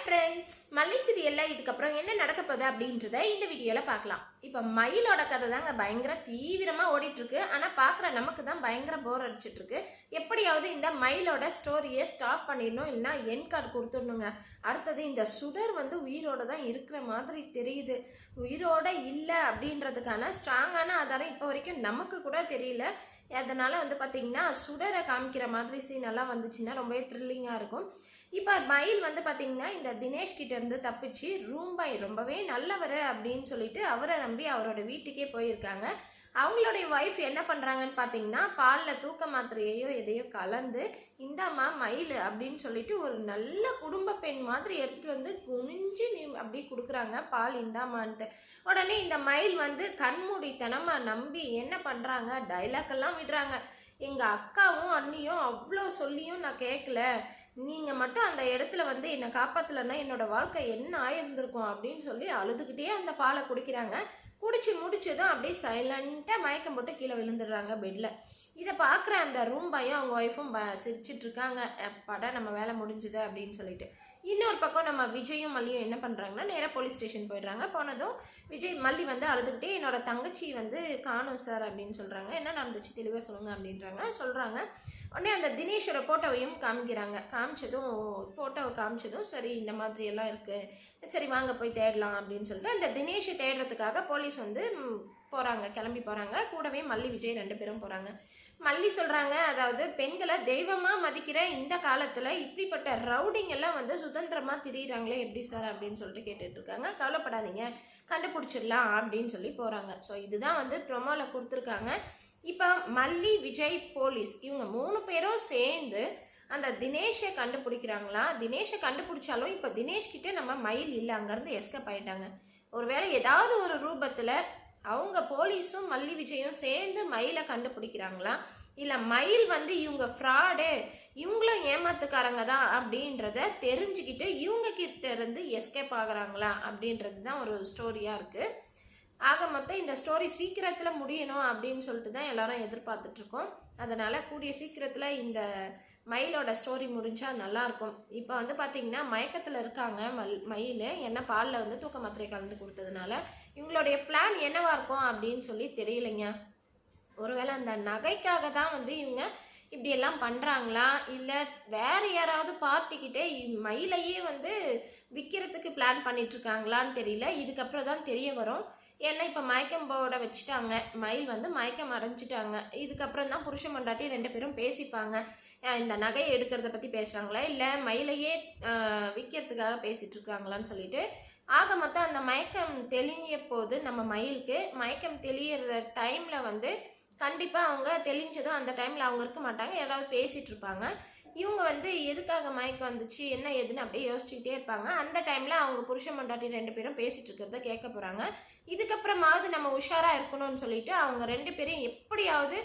Friends, மல்லி சீரியலில் இதுக்கப்புறம் என்ன நடக்க போகுது அப்படின்றத இந்த வீடியோவில் பார்க்கலாம். இப்போ மயிலோட கதை தாங்க பயங்கர தீவிரமாக ஓடிட்டுருக்கு. ஆனால் பார்க்குற நமக்கு தான் பயங்கர போர் அடிச்சிட்ருக்கு. எப்படியாவது இந்த மயிலோட ஸ்டோரியை ஸ்டாப் பண்ணிடணும், இல்லைன்னா என் கார்டு கொடுத்துடணுங்க. அடுத்தது இந்த சுடர் உயிரோட தான் இருக்கிற மாதிரி தெரியுது. உயிரோட இல்லை அப்படின்றதுக்கான ஸ்ட்ராங்கான ஆதாரம் இப்போ வரைக்கும் நமக்கு கூட தெரியல. அதனால் பார்த்திங்கன்னா சுடரை காமிக்கிற மாதிரி சீன் எல்லாம் வந்துச்சுன்னா ரொம்பவே த்ரில்லிங்காக இருக்கும். இப்போ மயில் பார்த்திங்கன்னா இந்த தினேஷ் கிட்டேருந்து தப்பிச்சு ரூம்பாய் ரொம்பவே நல்லவர் அப்படின்னு சொல்லிட்டு அவரை நம்பி அவரோட வீட்டுக்கே போயிருக்காங்க. அவங்களுடைய ஒய்ஃப் என்ன பண்ணுறாங்கன்னு பார்த்தீங்கன்னா பாலில் தூக்க மாத்திரையோ எதையோ கலந்து இந்தாம்மா மயில் அப்படின்னு சொல்லிட்டு ஒரு நல்ல குடும்ப பெண் மாதிரி எடுத்துகிட்டு குனிஞ்சு அப்படி கொடுக்குறாங்க பால் இந்தாமான்ட்டு. உடனே இந்த மயில் கண்மூடித்தனமாக நம்பி என்ன பண்ணுறாங்க, டைலாக்கெல்லாம் விடுறாங்க. எங்கள் அக்காவும் அண்ணியும் அவ்வளோ சொல்லியும் நான் கேட்கல, நீங்கள் மட்டும் அந்த இடத்துல என்னை காப்பாற்றலைன்னா என்னோடய வாழ்க்கை என்ன ஆயிருந்திருக்கும் அப்படின்னு சொல்லி அழுதுகிட்டே அந்த பாலை குடிக்கிறாங்க. குடிச்சு முடிச்சதும் அப்படியே சைலண்ட்டாக மயக்கம் போட்டு கீழே விழுந்துடுறாங்க பெட்டில். இதை பார்க்குற அந்த ரூம்பாயும் அவங்க ஒய்ஃபும் சிரிச்சிட்ருக்காங்க, படம் நம்ம வேலை முடிஞ்சுது அப்படின்னு சொல்லிட்டு. இன்னொரு பக்கம் நம்ம விஜயும் மல்லியும் என்ன பண்ணுறாங்கன்னா நேராக போலீஸ் ஸ்டேஷன் போயிடுறாங்க. போனதும் விஜய் மல்லி அழுதுகிட்டே என்னோட தங்கச்சி காணும் சார் அப்படின்னு சொல்கிறாங்க. என்ன நடந்துச்சு தெளிவாக சொல்லுங்கள் அப்படின்றாங்க. சொல்கிறாங்க. உடனே அந்த தினேஷோட ஃபோட்டோவையும் காமிச்சதும் ஃபோட்டோவை காமிச்சதும் சரி இந்த மாதிரி எல்லாம் இருக்குது, சரி வாங்க போய் தேடலாம் அப்படின்னு சொல்லிட்டு அந்த தினேஷை தேடுறதுக்காக போலீஸ் போகிறாங்க, கிளம்பி போகிறாங்க. கூடவே மல்லி விஜய் 2 பேரும் போகிறாங்க. மல்லி சொல்கிறாங்க, அதாவது பெண்களை தெய்வமாக மதிக்கிற இந்த காலத்தில் இப்படிப்பட்ட ரவுடிங்கெல்லாம் சுதந்திரமாக திரியிறாங்களே எப்படி சார் அப்படின்னு சொல்லிட்டு கேட்டுட்ருக்காங்க. கவலைப்படாதீங்க, கண்டுபிடிச்சிடலாம் அப்படின்னு சொல்லி போகிறாங்க. ஸோ இதுதான் ப்ரொமோவில் கொடுத்துருக்காங்க. இப்போ மல்லி விஜய் போலீஸ் இவங்க 3 பேரும் சேர்ந்து அந்த தினேஷை கண்டுபிடிக்கிறாங்களா. தினேஷை கண்டுபிடிச்சாலும் இப்போ தினேஷ்கிட்ட நம்ம மயில் இல்லை, அங்கேருந்து எஸ்கேப் ஆகிட்டாங்க. ஒருவேளை ஏதாவது ஒரு ரூபத்தில் அவங்க போலீஸும் மல்லி விஜயும் சேர்ந்து மயிலை கண்டுபிடிக்கிறாங்களா, இல்லை மயில் இவங்க ஃப்ராடு, இவங்களும் ஏமாத்துக்காரங்க தான் அப்படின்றத தெரிஞ்சுக்கிட்டு இவங்க கிட்ட இருந்து எஸ்கேப் ஆகுறாங்களா அப்படின்றது தான் ஒரு ஸ்டோரியாக இருக்குது. ஆக மொத்தம் இந்த ஸ்டோரி சீக்கிரத்தில் முடியணும் அப்படின்னு சொல்லிட்டு தான் எல்லாரும் எதிர்பார்த்துட்ருக்கோம். அதனால் கூடிய சீக்கிரத்தில் இந்த மயிலோட ஸ்டோரி முடிஞ்சால் நல்லாயிருக்கும். இப்போ பார்த்திங்கன்னா மயக்கத்தில் இருக்காங்க மயில், என்ன பாலில் தூக்க மாத்திரை கலந்து கொடுத்ததுனால. இவங்களுடைய பிளான் என்னவாக இருக்கும் அப்படின்னு சொல்லி தெரியலைங்க. ஒருவேளை அந்த நகைக்காக தான் இவங்க இப்படியெல்லாம் பண்ணுறாங்களா, இல்லை வேறு யாராவது பார்ட்டிக்கிட்டே மயிலையே விற்கிறதுக்கு பிளான் பண்ணிகிட்ருக்காங்களான்னு தெரியல. இதுக்கப்புறம் தான் தெரிய வரும். ஏன்னா இப்போ மயக்கம் போட வச்சுட்டாங்க, மயில் மயக்கம் அடைஞ்சிட்டாங்க. இதுக்கப்புறம் தான் புருஷ மண்டாட்டி 2 பேரும் பேசிப்பாங்க. இந்த நகையை எடுக்கிறத பற்றி பேசுகிறாங்களா, இல்லை மயிலையே விற்கிறதுக்காக பேசிகிட்டு இருக்காங்களான்னு சொல்லிட்டு. ஆக மொத்தம் அந்த மயக்கம் தெளிய போது நம்ம மயிலுக்கு மயக்கம் தெளியிற டைமில் கண்டிப்பாக அவங்க தெளிஞ்சதும் அந்த டைமில் அவங்க இருக்க மாட்டாங்க, யாராவது பேசிகிட்டு இருப்பாங்க. இவங்க எதுக்காக மயக்கம் வந்துச்சு என்ன ஏதுன்னு அப்படியே யோசிச்சுக்கிட்டே இருப்பாங்க. அந்த டைமில் அவங்க புருஷ மண்டாட்டி 2 பேரும் பேசிகிட்டு இருக்கிறத கேட்க போகிறாங்க. இதுக்கப்புறமாவது நம்ம உஷாராக இருக்கணும்னு சொல்லிட்டு அவங்க 2 பேரையும் எப்படியாவது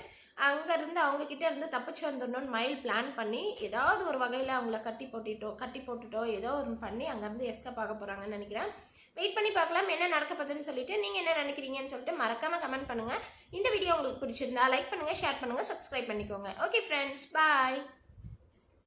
அங்கேருந்து அவங்கக்கிட்ட இருந்து தப்பிச்சு வந்துடணும்னு மயில் பிளான் பண்ணி ஏதாவது ஒரு வகையில் அவங்கள கட்டி போட்டுட்டோ ஏதோ ஒன்று பண்ணி அங்கேருந்து எஸ்கேப் ஆக போகிறாங்கன்னு நினைக்கிறேன். வெயிட் பண்ணி பார்க்கலாம் என்ன நடக்க போகுதுன்னு சொல்லிட்டு. நீங்கள் என்ன நினைக்கிறீங்கன்னு சொல்லிட்டு மறக்காமல் கமெண்ட் பண்ணுங்கள். இந்த வீடியோ உங்களுக்கு பிடிச்சிருந்தா லைக் பண்ணுங்கள், ஷேர் பண்ணுங்கள், சப்ஸ்கிரைப் பண்ணிக்கோங்க. ஓகே ஃப்ரெண்ட்ஸ், பாய்.